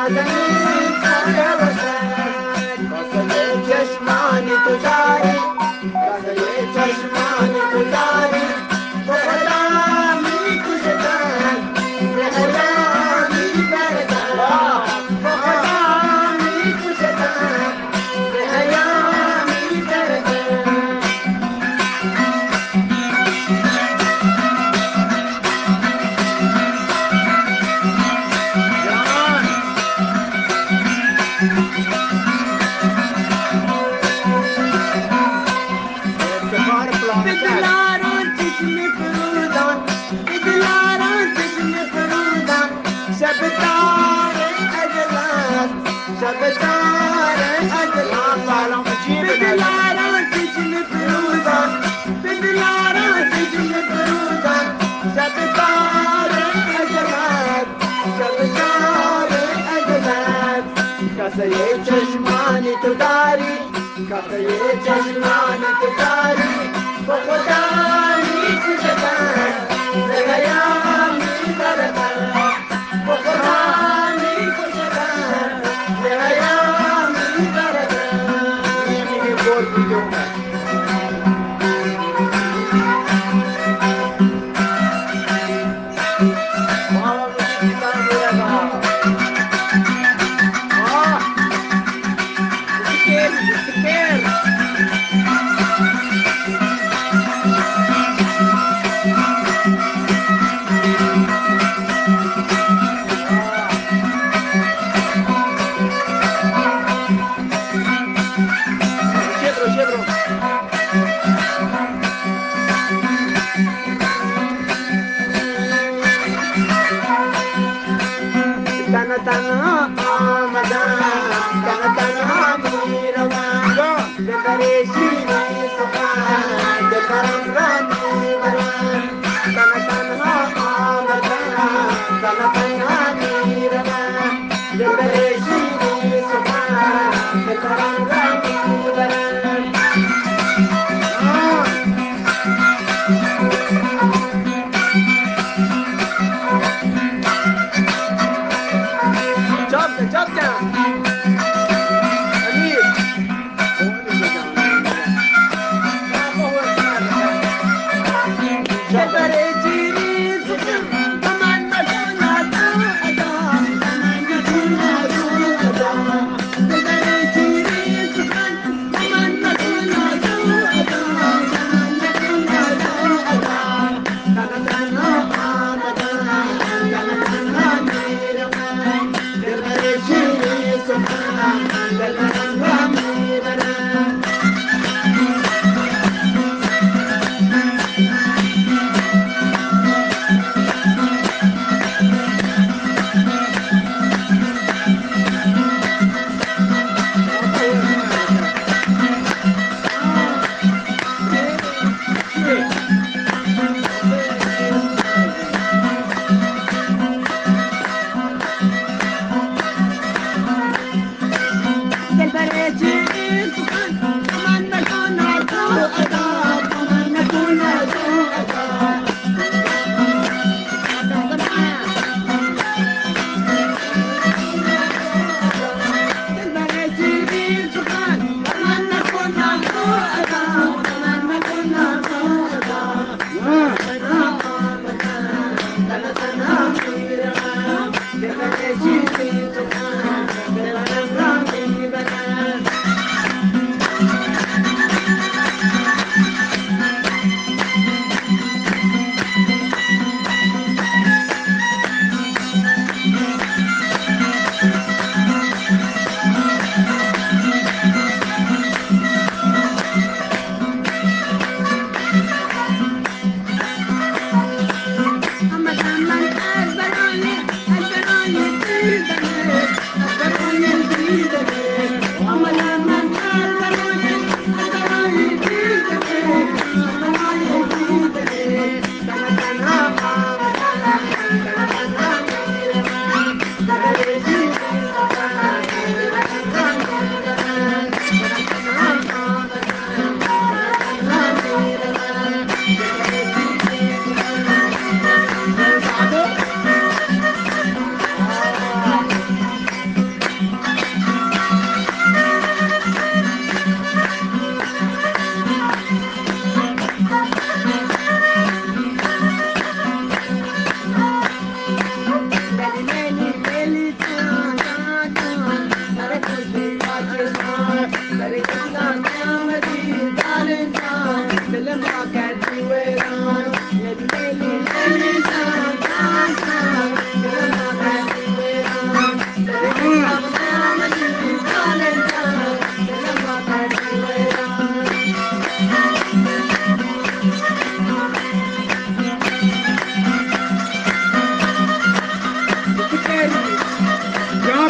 نازنین سایه باشد کاسه چشمان تو داری کاسه چشمان تو داری با خدا می کشتن به حیا می بردن با خدا می کشتن به حیا می بردن بدلاران چشم فرودان بدلاران چشم فرودان شبتار اجلال شبتار اجلال بدلاران چشم فرودان بدلاران چشم فرودان شبتار اجلال شبتار اجلال کاسه چشمان تو داری کاسه چشمان تو داری با خدا می کشتن به حیا می بردن با خدا می کشتن به حیا می بردن یه بول بیدونه تنها تنها آمدم تنها تنها میروم به پریشانی سخن دلبرم را میبرم تنها تنها آمدم تنها تنها میروم به پریشانی سخن دلبرم را میبرم Jump down. Amir.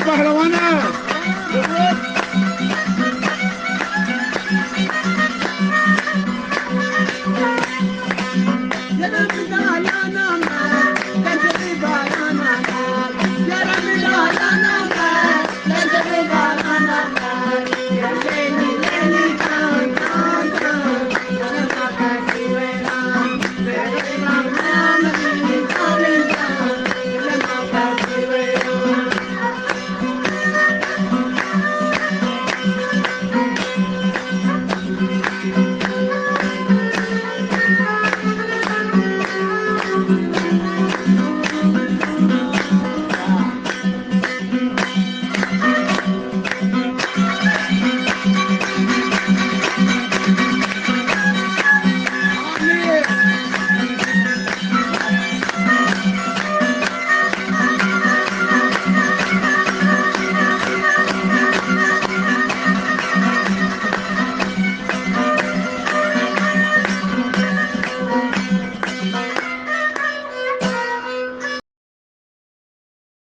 پهلوانه